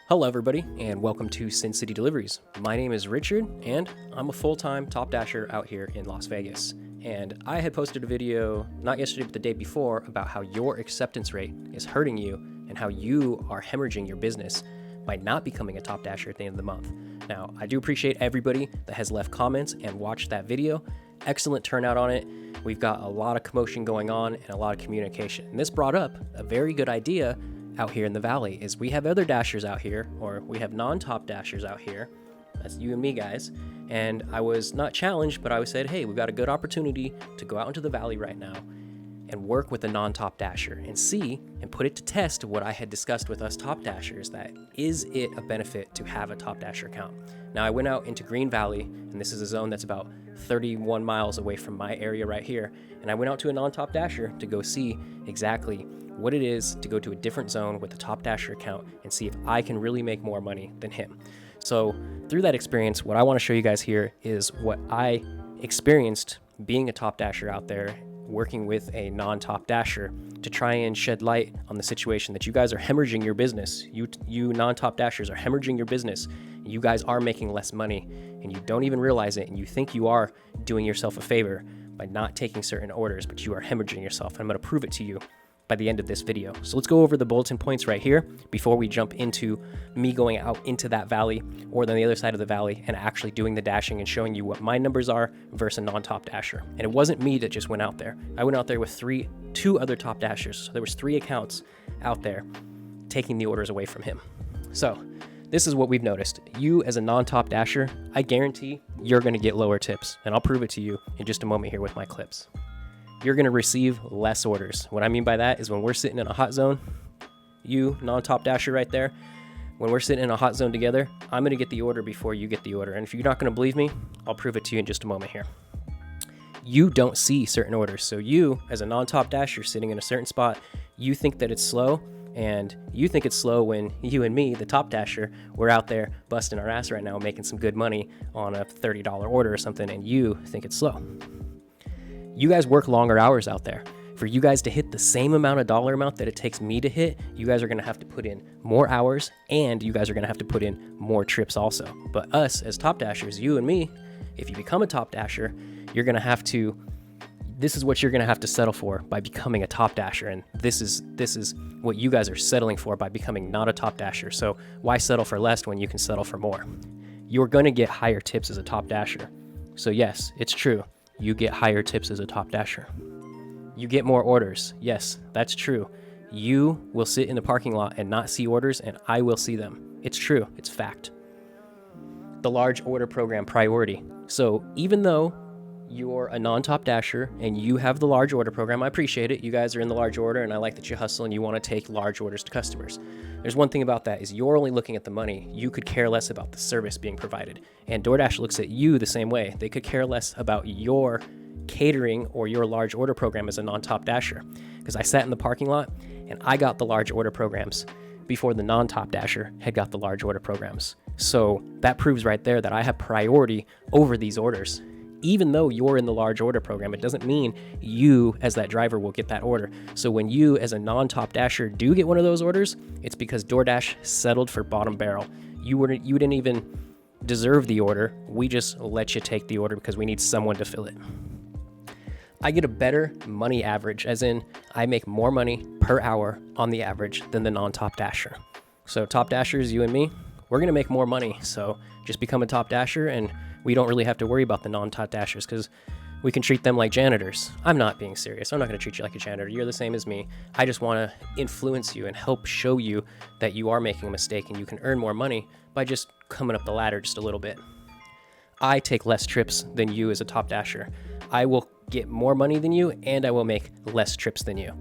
Hello everybody, and welcome to Sin City Deliveries. My name is Richard, and I'm a full-time top dasher out here in Las Vegas. And I had posted a video, not yesterday but the day before, about how your acceptance rate is hurting you and how you are hemorrhaging your business by not becoming a top dasher at the end of the month. Now, I do appreciate everybody that has left comments and watched that video. Excellent turnout on it. We've got a lot of commotion going on and a lot of communication. And this brought up a very good idea out here in the valley. Is we have other dashers out here, or we have non-top dashers out here. That's you and me, guys. And I was not challenged, but I was said, hey, we've got a good opportunity to go out into the valley right now and work with a non-top dasher and see and put it to test what I had discussed with us top dashers, that is it a benefit to have a top dasher account. Now I went out into Green Valley, and this is a zone that's about 31 miles away from my area right here, and I went out to a non-top dasher to go see exactly what it is to go to a different zone with a top dasher account and see if I can really make more money than him. So through that experience, what I want to show you guys here is what I experienced being a top dasher out there, working with a non-top dasher, to try and shed light on the situation that you guys are hemorrhaging your business. You non-top dashers are hemorrhaging your business. You guys are making less money and you don't even realize it, and you think you are doing yourself a favor by not taking certain orders, but you are hemorrhaging yourself. And I'm going to prove it to you by the end of this video. So let's go over the bulletin points right here before we jump into me going out into that valley or then the other side of the valley and actually doing the dashing and showing you what my numbers are versus a non-top dasher. And it wasn't me that just went out there. I went out there with two other top dashers. So there was 3 accounts out there taking the orders away from him. So this is what we've noticed. You as a non-top dasher, I guarantee you're going to get lower tips, and I'll prove it to you in just a moment here with my clips. You're going to receive less orders. What I mean by that is when we're sitting in a hot zone, you non-top dasher right there, when we're sitting in a hot zone together, I'm going to get the order before you get the order. And if you're not going to believe me, I'll prove it to you in just a moment here. You don't see certain orders. So you, as a non-top dasher sitting in a certain spot, you think that it's slow, and you think it's slow when you and me, the top dasher, we're out there busting our ass right now, making some good money on a $30 order or something, and you think it's slow. You guys work longer hours out there. For you guys to hit the same amount of dollar amount that it takes me to hit, you guys are going to have to put in more hours, and you guys are going to have to put in more trips also. But us as top dashers, you and me, if you become a top dasher, you're going to have to, this is what you're going to have to settle for by becoming a top dasher. And this is what you guys are settling for by becoming not a top dasher. So why settle for less when you can settle for more? You're going to get higher tips as a top dasher. So yes, it's true. You get higher tips as a top dasher. You get more orders. Yes, that's true. You will sit in the parking lot and not see orders, and I will see them. It's true. It's fact. The large order program priority. So even though you're a non-top dasher and you have the large order program, I appreciate it. You guys are in the large order, and I like that you hustle and you want to take large orders to customers. There's one thing about that is you're only looking at the money. You could care less about the service being provided. And DoorDash looks at you the same way. They could care less about your catering or your large order program as a non-top dasher. Because I sat in the parking lot and I got the large order programs before the non-top dasher had got the large order programs. So that proves right there that I have priority over these orders. Even though you're in the large order program, it doesn't mean you as that driver will get that order. So when you as a non-top dasher do get one of those orders, it's because DoorDash settled for bottom barrel. You didn't even deserve the order. We just let you take the order because we need someone to fill it. I get a better money average, as in I make more money per hour on the average than the non-top dasher. So top dashers, you and me, we're going to make more money. So just become a top dasher, and we don't really have to worry about the non-top dashers because we can treat them like janitors. I'm not being serious. I'm not going to treat you like a janitor. You're the same as me. I just want to influence you and help show you that you are making a mistake and you can earn more money by just coming up the ladder just a little bit. I take less trips than you as a top dasher. I will get more money than you, and I will make less trips than you.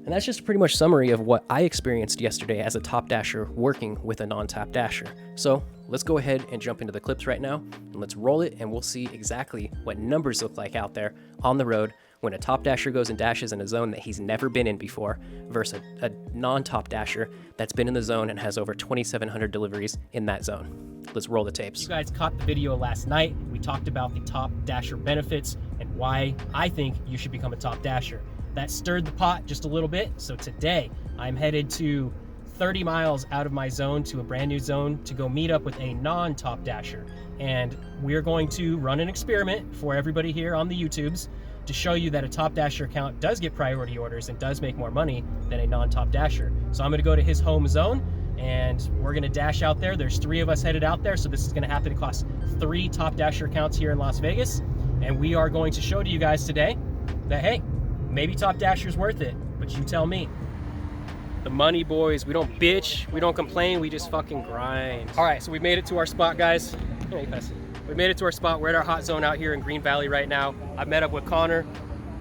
And that's just a pretty much summary of what I experienced yesterday as a top dasher working with a non-top dasher. So let's go ahead and jump into the clips right now, and let's roll it, and we'll see exactly what numbers look like out there on the road when a top dasher goes and dashes in a zone that he's never been in before versus a non-top dasher that's been in the zone and has over 2,700 deliveries in that zone. Let's roll the tapes. You guys caught the video last night. We talked about the top dasher benefits and why I think you should become a top dasher. That stirred the pot just a little bit. So today I'm headed to 30 miles out of my zone to a brand new zone to go meet up with a non-Top Dasher. And we're going to run an experiment for everybody here on the YouTubes to show you that a Top Dasher account does get priority orders and does make more money than a non-Top Dasher. So I'm gonna go to his home zone and we're gonna dash out there. There's 3 of us headed out there, so this is gonna happen to cost 3 Top Dasher accounts here in Las Vegas. And we are going to show to you guys today that, hey, maybe Top Dasher's worth it, but you tell me. The money, boys. We don't bitch, we don't complain, we just fucking grind. All right, so we made it to our spot, guys. Hey, we made it to our spot. We're at our hot zone out here in Green Valley right now. I met up with Connor.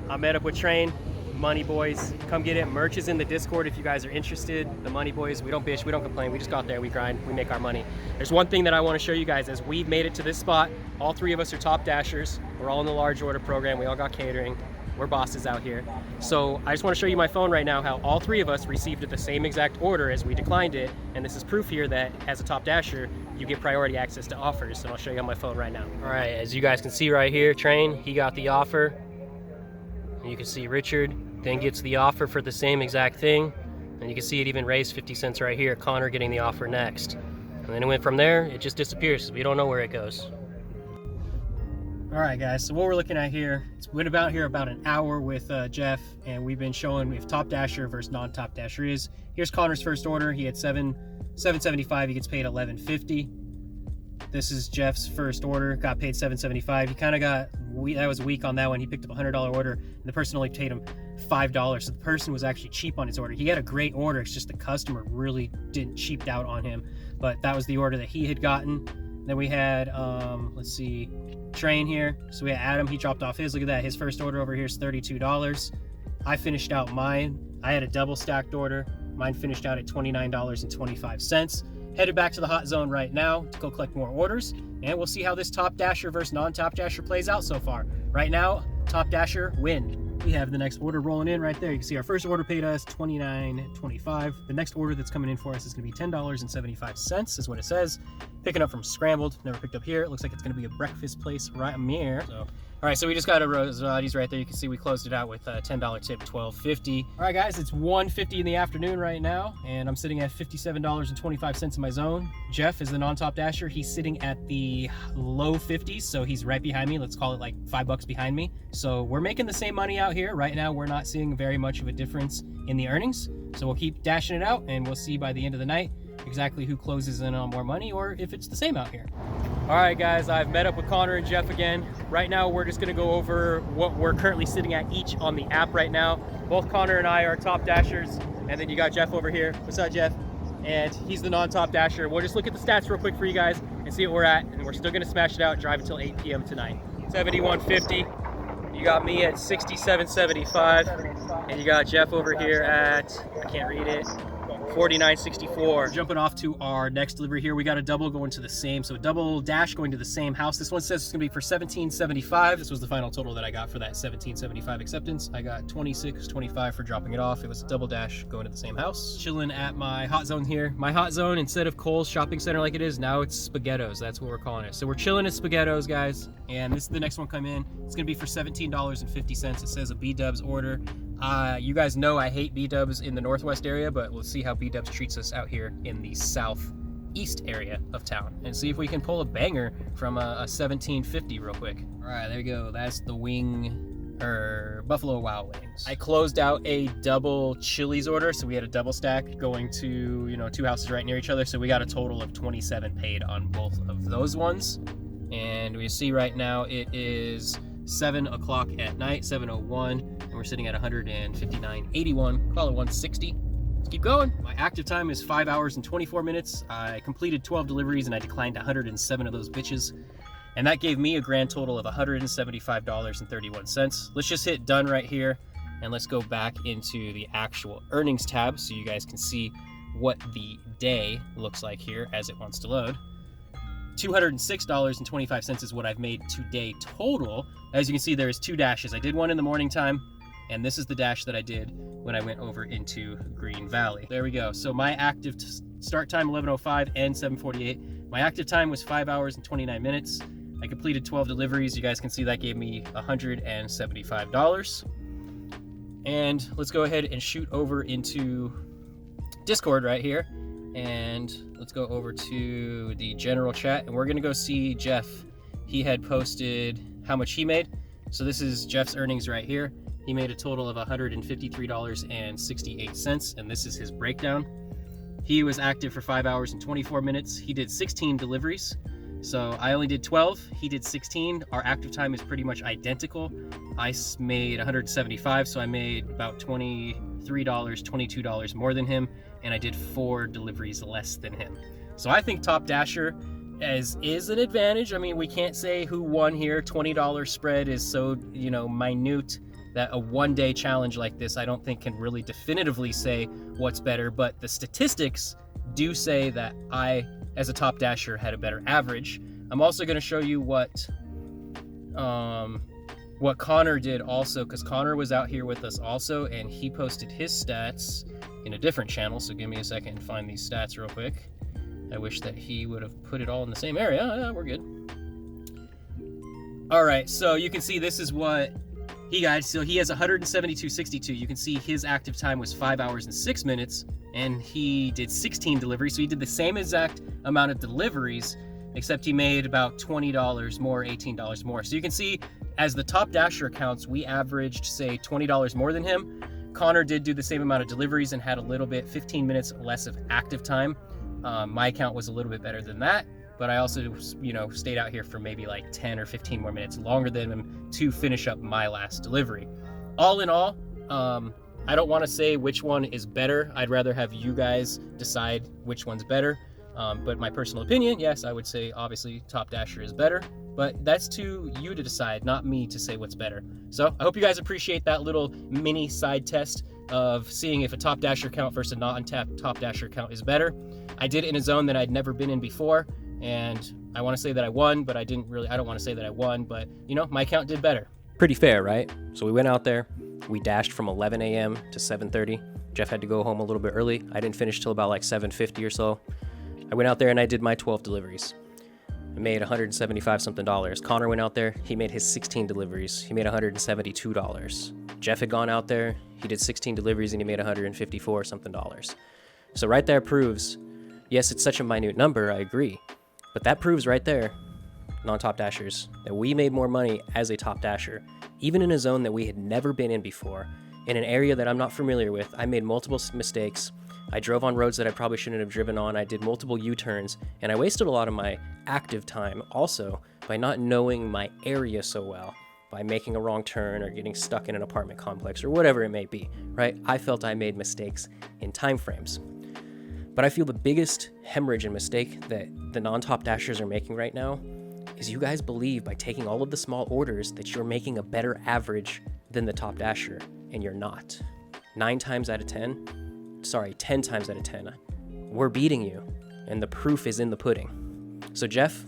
I met up with Train. Money boys, come get it. Merch is in the Discord if you guys are interested. The money boys, we don't bitch, we don't complain. We just got there, we grind, we make our money. There's one thing that I want to show you guys as we've made it to this spot. All 3 of us are Top Dashers. We're all in the large order program. We all got catering. We're bosses out here. So I just want to show you my phone right now how all 3 of us received the same exact order as we declined it. And this is proof here that as a Top Dasher, you get priority access to offers. And I'll show you on my phone right now. All right, as you guys can see right here, Train, he got the offer. You can see Richard then gets the offer for the same exact thing. And you can see it even raised 50 cents right here. Connor getting the offer next. And then it went from there, it just disappears. We don't know where it goes. All right, guys, so what we're looking at here, it's been about an hour with Jeff, and we've been showing if Top Dasher versus non-Top Dasher is. Here's Connor's first order. He had $7.75. He gets paid $11.50. This is Jeff's first order, got paid $7.75. He kind of got, that was weak on that one. He picked up a $100 order, and the person only paid him $5. So the person was actually cheap on his order. He had a great order. It's just the customer really didn't cheaped out on him. But that was the order that he had gotten. Then we had, let's see, Train here. So we had Adam, he dropped off his. Look at that, his first order over here is $32. I finished out mine. I had a double stacked order. Mine finished out at $29.25. Headed back to the hot zone right now to go collect more orders, and we'll see how this Top Dasher versus non-Top Dasher plays out so far. Right now, Top Dasher win. We have the next order rolling in right there. You can see our first order paid us $29.25. The next order that's coming in for us is going to be $10.75 is what it says. Picking up from Scrambled, never picked up here. It looks like it's going to be a breakfast place right here. So, all right, so we just got a Rosati's right there. You can see we closed it out with a $10 tip, $12.50. All right, guys, it's 1:50 in the afternoon right now, and I'm sitting at $57.25 in my zone. Jeff is the non-Top Dasher. He's sitting at the low 50s, so he's right behind me. Let's call it like $5 behind me. So we're making the same money out here. Right now, we're not seeing very much of a difference in the earnings. So we'll keep dashing it out, and we'll see by the end of the night exactly who closes in on more money or if it's the same out here. All right, guys, I've met up with Connor and Jeff again. Right now, we're just gonna go over what we're currently sitting at each on the app right now. Both Connor and I are Top Dashers, and then you got Jeff over here. What's up, Jeff? And he's the non-Top Dasher. We'll just look at the stats real quick for you guys and see what we're at, and we're still gonna smash it out, drive until 8 p.m. tonight. 71.50. You got me at 67.75, and you got Jeff over here at, I can't read it, 49.64. Jumping off to our next delivery here, we got a double going to the same, so a double dash going to the same house. This one says it's gonna be for $17.75. This was the final total that I got for that $17.75 acceptance. I got $26.25 for dropping it off. It was a double dash going to the same house. Chilling at my hot zone here. My hot zone, instead of Kohl's shopping center like it is, now it's Spaghettos. That's what we're calling it. So we're chilling at Spaghettos, guys, and this is the next one come in. It's gonna be for $17.50. It says a B-Dubs order. You guys know I hate B-Dubs in the Northwest area, but we'll see how B-Dubs treats us out here in the Southeast area of town and see if we can pull a banger from a $17.50 real quick. All right, there you go. That's the Buffalo Wild Wings. I closed out a double Chili's order, so we had a double stack going to, 2 houses right near each other, so we got a total of 27 paid on both of those ones. And we see right now it is 7 o'clock at night, 7:01, and we're sitting at 159.81. Call it 160. Let's keep going. My active time is 5 hours and 24 minutes. I completed 12 deliveries and I declined 107 of those bitches. And that gave me a grand total of $175.31. Let's just hit done right here, and let's go back into the actual earnings tab so you guys can see what the day looks like here as it wants to load. $206.25 is what I've made today total. As you can see, there's 2 dashes. I did one in the morning time, and this is the dash that I did when I went over into Green Valley. There we go. So my active start time 11:05 and 7:48. My active time was 5 hours and 29 minutes. I completed 12 deliveries. You guys can see that gave me $175. And let's go ahead and shoot over into Discord right here, and let's go over to the general chat, and we're gonna go see Jeff. He had posted how much he made. So this is Jeff's earnings right here. He made a total of $153.68, and this is his breakdown. He was active for 5 hours and 24 minutes. He did 16 deliveries. So I only did 12, he did 16. Our active time is pretty much identical. I made 175, so I made about $23, $22 more than him, and I did 4 deliveries less than him. So I think Top Dasher is an advantage. I mean, we can't say who won here. $20 spread is so, minute that a one-day challenge like this, I don't think can really definitively say what's better, but the statistics do say that I, as a Top Dasher, had a better average. I'm also going to show you what Connor did also, because Connor was out here with us also, and he posted his stats in a different channel. So give me a second and find these stats real quick. I wish that he would have put it all in the same area. Yeah, we're good. All right, so you can see this is what he got. So he has 172.62. You can see his active time was 5 hours and 6 minutes, and he did 16 deliveries. So he did the same exact amount of deliveries, except he made about $20 more, $18 more. So you can see, as the Top Dasher accounts, we averaged, say, $20 more than him. Connor did do the same amount of deliveries and had a little bit, 15 minutes less of active time. My account was a little bit better than that, but I also, stayed out here for maybe like 10 or 15 more minutes longer than him to finish up my last delivery. All in all, I don't want to say which one is better. I'd rather have you guys decide which one's better. But my personal opinion, yes, I would say obviously Top Dasher is better, but that's to you to decide, not me to say what's better. So I hope you guys appreciate that little mini side test of seeing if a Top Dasher account versus a non-Top Dasher account is better. I did it in a zone that I'd never been in before, and I want to say that I won, but I don't want to say that I won, but my account did better. Pretty fair, right? So we went out there, we dashed from 11 a.m. to 7:30. Jeff had to go home a little bit early. I didn't finish till about like 7:50 or so. I went out there and I did my 12 deliveries. I made $175 something. Connor went out there, he made his 16 deliveries. He made $172. Jeff had gone out there, he did 16 deliveries and he made $154 something. So right there proves, yes, it's such a minute number, I agree, but that proves right there, non-Top Dashers, that we made more money as a Top Dasher, even in a zone that we had never been in before, in an area that I'm not familiar with. I made multiple mistakes. I drove on roads that I probably shouldn't have driven on. I did multiple U-turns, and I wasted a lot of my active time also by not knowing my area so well, by making a wrong turn or getting stuck in an apartment complex or whatever it may be, right? I felt I made mistakes in time frames. But I feel the biggest hemorrhage and mistake that the non-Top Dashers are making right now is you guys believe by taking all of the small orders that you're making a better average than the Top Dasher, and you're not. 10 times out of 10, we're beating you, and the proof is in the pudding. So Jeff,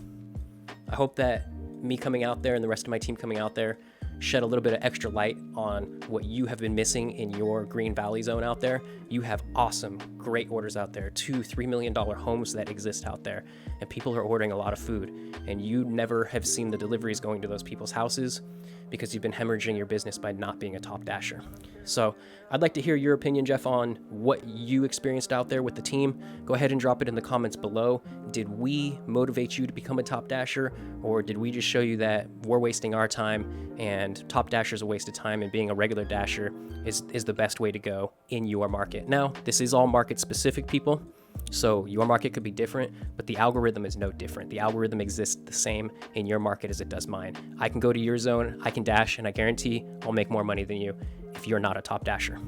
I hope that me coming out there and the rest of my team coming out there shed a little bit of extra light on what you have been missing in your Green Valley zone out there. You have awesome, great orders out there, $2-3 million homes that exist out there, and people are ordering a lot of food, and you never have seen the deliveries going to those people's houses because you've been hemorrhaging your business by not being a Top Dasher. So I'd like to hear your opinion, Jeff, on what you experienced out there with the team. Go ahead and drop it in the comments below. Did we motivate you to become a Top Dasher, or did we just show you that we're wasting our time and Top Dasher's a waste of time and being a regular Dasher is the best way to go in your market? Now, this is all market specific, people. So your market could be different, but the algorithm is no different. The algorithm exists the same in your market as it does mine. I can go to your zone, I can dash, and I guarantee I'll make more money than you if you're not a Top Dasher.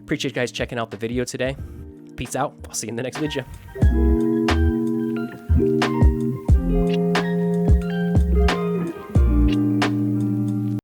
Appreciate you guys checking out the video today. Peace out. I'll see you in the next video.